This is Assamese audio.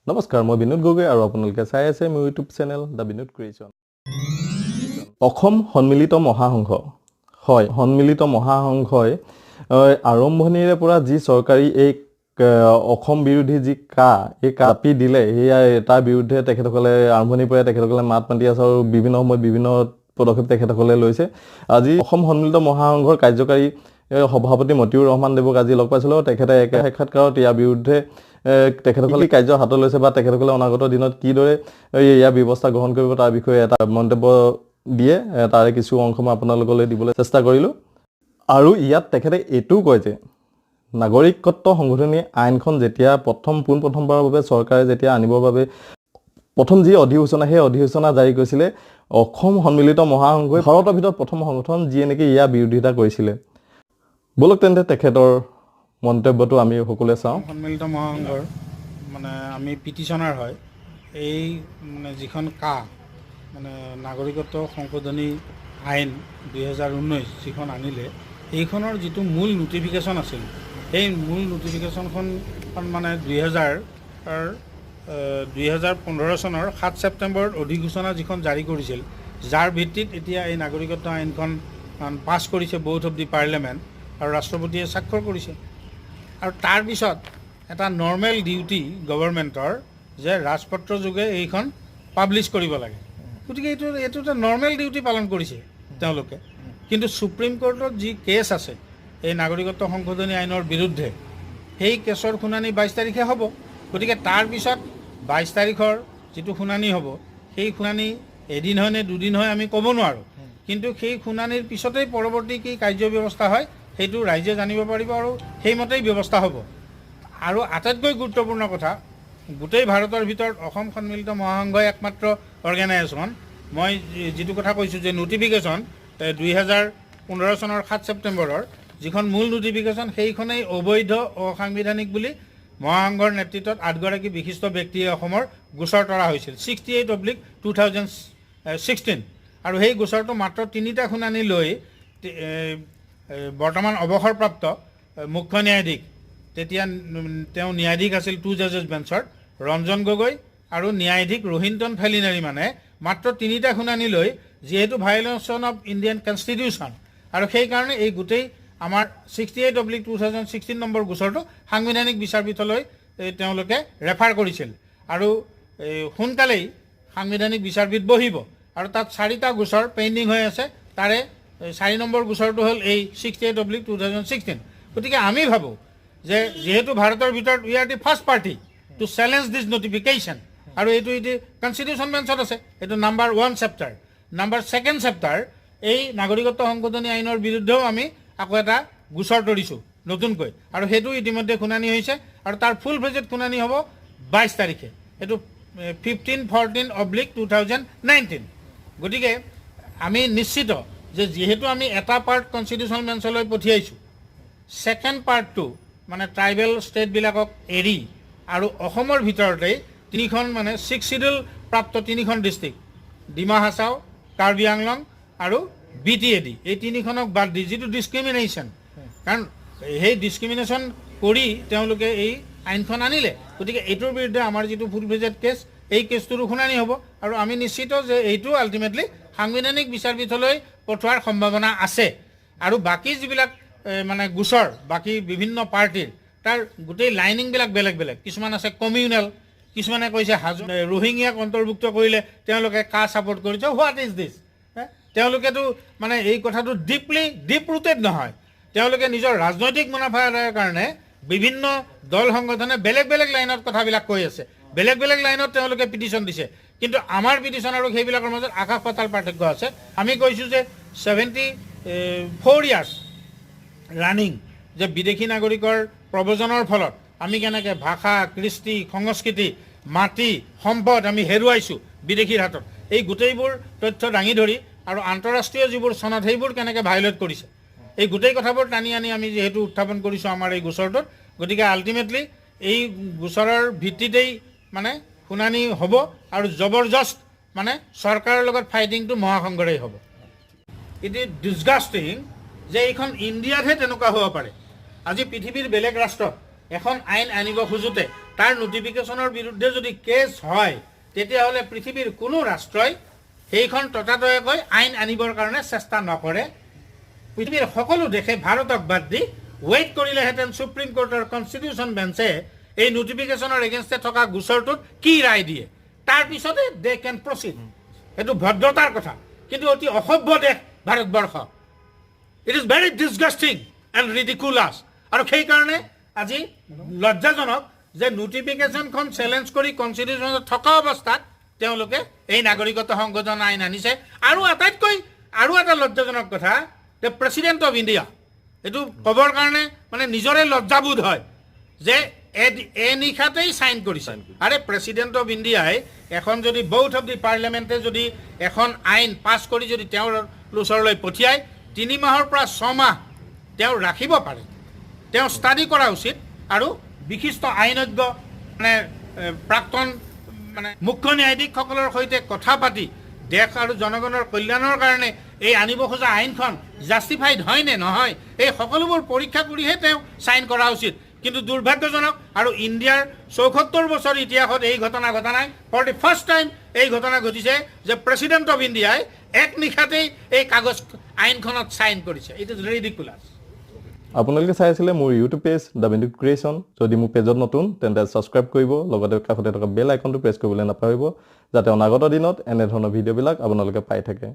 নমস্কাৰ, মই বিনোদ গগৈ আৰু আপোনালোকে চাই আছে মোৰ YouTube channel the Binod creation. Assam Sanmilita Mahasangha, হয়, সন্মিলিত মহাসংঘই আৰম্ভণিৰে পৰা যি চৰকাৰী এই অসম বিৰোধী যি এই কাপি দিলে, সেয়া তাৰ বিৰুদ্ধে তেখেতসকলে আৰম্ভণিৰ পৰাই তেখেতসকলে মাত মাতি আছে আৰু বিভিন্ন সময়ত বিভিন্ন পদক্ষেপ তেখেতসকলে লৈছে। আজি অসম সন্মিলিত মহাসংঘৰ কাৰ্যকাৰী সভাপতি মতিউৰ ৰহমান দেৱক আজি লগ পাইছিলোঁ। তেখেতে একে সাক্ষাৎকাৰত ইয়াৰ বিৰুদ্ধে তেখেতসকলে কাৰ্য হাতত লৈছে বা তেখেতসকলে অনাগত দিনত কিদৰে ইয়াৰ ব্যৱস্থা গ্ৰহণ কৰিব তাৰ বিষয়ে এটা মন্তব্য দিয়ে, তাৰে কিছু অংশ মই আপোনালোকলৈ দিবলৈ চেষ্টা কৰিলোঁ। আৰু ইয়াত তেখেতে এইটোও কয় যে নাগৰিকত্ব সংশোধনী আইনখন যেতিয়া প্ৰথমবাৰৰ বাবে চৰকাৰে যেতিয়া আনিবৰ বাবে প্ৰথম যি অধিসূচনা, সেই অধিসূচনা জাৰি কৰিছিলে অসম সন্মিলিত মহাসংঘই ভাৰতৰ ভিতৰত প্ৰথম সংগঠন যিয়ে নেকি ইয়াৰ বিৰোধিতা কৰিছিলে। বলক তেন্তে তেখেতৰ মন্তব্যটো আমি সকলোৱে চাওঁ। সন্মিলিত মহাসংঘৰ মানে আমি পিটিশ্যনাৰ হয়। এই মানে যিখন মানে নাগৰিকত্ব সংশোধনী আইন 2019 যিখন আনিলে, এইখনৰ যিটো মূল নটিফিকেশ্যন আছিল, সেই মূল নটিফিকেশ্যনখন মানে 2015 চনৰ 7 ছেপ্টেম্বৰত অধিসূচনা যিখন জাৰি কৰিছিল, যাৰ ভিত্তিত এতিয়া এই নাগৰিকত্ব আইনখন পাছ কৰিছে বোথ অফ দি পাৰ্লিয়ামেণ্ট আৰু ৰাষ্ট্ৰপতিয়ে স্বাক্ষৰ কৰিছে। আৰু তাৰপিছত এটা নৰ্মেল ডিউটি গভৰ্ণমেণ্টৰ যে ৰাজপত্ৰ যোগে এইখন পাব্লিছ কৰিব লাগে। গতিকে এইটো এটা নৰ্মেল ডিউটি পালন কৰিছে তেওঁলোকে। কিন্তু ছুপ্ৰিম কোৰ্টত যি কেছ আছে এই নাগৰিকত্ব সংশোধনী আইনৰ বিৰুদ্ধে, সেই কেছৰ শুনানি 22 তাৰিখে হ'ব। গতিকে তাৰপিছত 22 তাৰিখৰ যিটো শুনানি হ'ব, সেই শুনানি এদিন হয় নে দুদিন হয় আমি ক'ব নোৱাৰোঁ। কিন্তু সেই শুনানিৰ পিছতেই পৰৱৰ্তী কি কাৰ্য ব্যৱস্থা হয় সেইটো ৰাইজে জানিব পাৰিব আৰু সেইমতেই ব্যৱস্থা হ'ব। আৰু আটাইতকৈ গুৰুত্বপূৰ্ণ কথা, গোটেই ভাৰতৰ ভিতৰত অসম সন্মিলিত মহাসংঘই একমাত্ৰ অৰ্গেনাইজেশ্যন। মই যিটো কথা কৈছোঁ যে নটিফিকেশ্যন 2015 চনৰ 7 ছেপ্টেম্বৰৰ যিখন মূল নটিফিকেশ্যন, সেইখনেই অবৈধ অসাংবিধানিক বুলি মহাসংঘৰ নেতৃত্বত 8গৰাকী বিশিষ্ট ব্যক্তিয়ে অসমৰ গোচৰ তৰা হৈছিল 68/2016। আৰু সেই গোচৰটো মাত্ৰ 3টা শুনানি লৈ বৰ্তমান অৱসৰপ্ৰাপ্ত মুখ্য ন্যায়াধীশ, তেতিয়া তেওঁ ন্যায়াধীশ আছিল 2 জাজেছ বেঞ্চৰ, ৰঞ্জন গগৈ আৰু ন্যায়াধীশ ৰোহিণ্টন ফেলিনাৰী, মানে মাত্ৰ 3টা শুনানি লৈ, যিহেতু ভায়োলেশ্যন অফ ইণ্ডিয়ান কনষ্টিটিউশ্যন, আৰু সেইকাৰণে এই গোটেই আমাৰ 68/2016 নম্বৰ গোচৰটো সাংবিধানিক বিচাৰপীঠলৈ তেওঁলোকে ৰেফাৰ কৰিছিল। আৰু সোনকালেই সাংবিধানিক বিচাৰপীঠ বহিব আৰু তাত 4টা গোচৰ পেণ্ডিং হৈ আছে। তাৰে 4 নম্বৰ গোচৰটো হ'ল এই 68/2016। গতিকে আমি ভাবোঁ যে যিহেতু ভাৰতৰ ভিতৰত we are the first party to challenge this notification, আৰু এইটো কনষ্টিটিউশ্যন বেঞ্চত আছে, এইটো number 1 chapter. Number 2nd chapter এই নাগৰিকত্ব সংশোধনী আইনৰ বিৰুদ্ধেও আমি আকৌ এটা গোচৰ তৰিছোঁ নতুনকৈ, আৰু সেইটো ইতিমধ্যে শুনানি হৈছে আৰু তাৰ ফুল ফ্লেজেড শুনানি হ'ব 22 তাৰিখে। এইটো 1514/2019। গতিকে আমি নিশ্চিত যে যিহেতু আমি এটা পাৰ্ট কনষ্টিটিউশ্যন বেঞ্চলৈ পঠিয়াইছোঁ, ছেকেণ্ড পাৰ্টটো মানে ট্ৰাইবেল ষ্টেটবিলাকক এৰি আৰু অসমৰ ভিতৰতেই 3খন মানে 6 শিডিউল প্ৰাপ্ত 3খন ডিষ্ট্ৰিক্ট, ডিমা হাছাও, কাৰ্বি আংলং আৰু BTAD, এই 3খনক বাদ দি যিটো ডিছক্ৰিমিনেশ্যন, কাৰণ সেই ডিছক্ৰিমিনেশ্যন কৰি তেওঁলোকে এই আইনখন আনিলে। গতিকে এইটোৰ বিৰুদ্ধে আমাৰ যিটো ফুল ফ্লেজেড কেছ, এই কেছটোৰো শুনানি হ'ব আৰু আমি নিশ্চিত যে এইটো আল্টিমেটলি সাংবিধানিক বিচাৰপীঠলৈ পঠোৱাৰ সম্ভাৱনা আছে। আৰু বাকী যিবিলাক মানে গোচৰ বাকী বিভিন্ন পাৰ্টিৰ, তাৰ গোটেই লাইনিংবিলাক বেলেগ বেলেগ। কিছুমান আছে কমিউনেল, কিছুমানে কৈছে ৰোহিংগিয়াক অন্তৰ্ভুক্ত কৰিলে তেওঁলোকে ছাপৰ্ট কৰিছে। What is this? তেওঁলোকেতো মানে এই কথাটো ডিপ ৰুটেড নহয়। তেওঁলোকে নিজৰ ৰাজনৈতিক মুনাফা আদায়ৰ কাৰণে বিভিন্ন দল সংগঠনে বেলেগ বেলেগ লাইনত কথাবিলাক কৈ আছে, বেলেগ বেলেগ লাইনত তেওঁলোকে পিটিশ্যন দিছে। কিন্তু আমাৰ পিটিশ্যন আৰু সেইবিলাকৰ মাজত আকাশ পাতাল পাৰ্থক্য আছে। আমি কৈছোঁ যে 74 ইয়াৰ্ছ ৰানিং যে বিদেশী নাগৰিকৰ প্ৰব্ৰজনৰ ফলত আমি কেনেকৈ ভাষা, কৃষ্টি, সংস্কৃতি, মাটি, সম্পদ আমি হেৰুৱাইছোঁ বিদেশীৰ হাতত, এই গোটেইবোৰ তথ্য দাঙি ধৰি আৰু আন্তঃৰাষ্ট্ৰীয় যিবোৰ চনত সেইবোৰ কেনেকৈ ভায়োলেট কৰিছে, এই গোটেই কথাবোৰ টানি আনি আমি যিহেতু উত্থাপন কৰিছোঁ আমাৰ এই গোচৰটোত। গতিকে আল্টিমেটলি এই গোচৰৰ ভিত্তিতেই মানে শুনানি হ'ব আৰু জবৰদস্ত মানে চৰকাৰৰ লগত ফাইটিংটো মহাসংঘৰেই হ'ব। ইট ইজ ডিছগাষ্টিং যে এইখন ইণ্ডিয়াতহে তেনেকুৱা হ'ব পাৰে। আজি পৃথিৱীৰ বেলেগ ৰাষ্ট্ৰত এখন আইন আনিব খোজোতে তাৰ নোটিফিকেশ্যনৰ বিৰুদ্ধে যদি কেছ হয় তেতিয়াহ'লে পৃথিৱীৰ কোনো ৰাষ্ট্ৰই সেইখন ততাতৈয়াকৈ আইন আনিবৰ কাৰণে চেষ্টা নকৰে পৃথিৱীৰ সকলো দেশে ভাৰতক বাদ দি ৱেইট কৰিলেহেঁতেন সুপ্ৰিম কোৰ্টৰ কনষ্টিটিউশ্যন বেঞ্চে এই নোটিফিকেশ্যনৰ এগেইনষ্টে থকা গোচৰটোত কি ৰায় দিয়ে তাৰপিছতে দে কেন প্ৰচিড এইটো ভদ্ৰতাৰ কথা কিন্তু অতি অসভ্য দেশ Bharatvarsha it is very disgusting and ridiculous আৰু সেইকাৰণে আজি লজ্জাজনক যে নোটিফিকেশ্যনখন চেলেঞ্জ কৰি কনষ্টিটিউশ্যনত থকা অৱস্থাত তেওঁলোকে এই নাগৰিকত্ব সংশোধন আইন আনিছে আৰু আটাইতকৈ আৰু এটা লজ্জাজনক কথা যে প্ৰেচিডেণ্ট অফ ইণ্ডিয়া এইটো ক'বৰ কাৰণে মানে নিজৰে লজ্জাবোধ হয় যে নিশাতেই চাইন কৰিছে আৰে প্ৰেচিডেণ্ট অফ ইণ্ডিয়াই এখন যদি বৌথ অফ দি পাৰ্লিয়ামেণ্টে যদি এখন আইন পাছ কৰি যদি তেওঁৰ ওচৰলৈ পঠিয়াই 3 মাহৰ পৰা 6 মাহ তেওঁ ৰাখিব পাৰে তেওঁ ষ্টাডি কৰা উচিত আৰু বিশিষ্ট আইনজ্ঞ মানে প্ৰাক্তন মানে মুখ্য ন্যায়াধীশসকলৰ সৈতে কথা পাতি দেশ আৰু জনগণৰ কল্যাণৰ কাৰণে এই আনিব খোজা আইনখন জাষ্টিফাইড হয় নে নহয় এই সকলোবোৰ পৰীক্ষা কৰিহে তেওঁ চাইন কৰা উচিত কিন্তু দুৰ্ভাগ্যজনক আৰু ইণ্ডিয়াৰ ৭৪ বছৰ ইতিহাসত এই ঘটনা ঘটা নাই ফৰ দি ফাৰ্ষ্ট টাইম এই ঘটনা ঘটিছে যে প্ৰেচিডেণ্ট অফ ইণ্ডিয়াই এক নিশাতেই এই কাগজ আইনখনত চাইন কৰিছে ইট ইজ ৰিডিকুলাছ আপোনালোকে চাই আছিলে মোৰ ইউটিউব পেজ দ্য বিন্দুট ক্ৰিয়েশ্যন যদি মোৰ পেজত নতুন তেন্তে ছাবস্ক্ৰাইব কৰিব লগতে কাষতে থকা বেল আইকনটো প্ৰেছ কৰিবলৈ নাপাহৰিব যাতে অনাগত দিনত এনেধৰণৰ ভিডিঅ'বিলাক আপোনালোকে পাই থাকে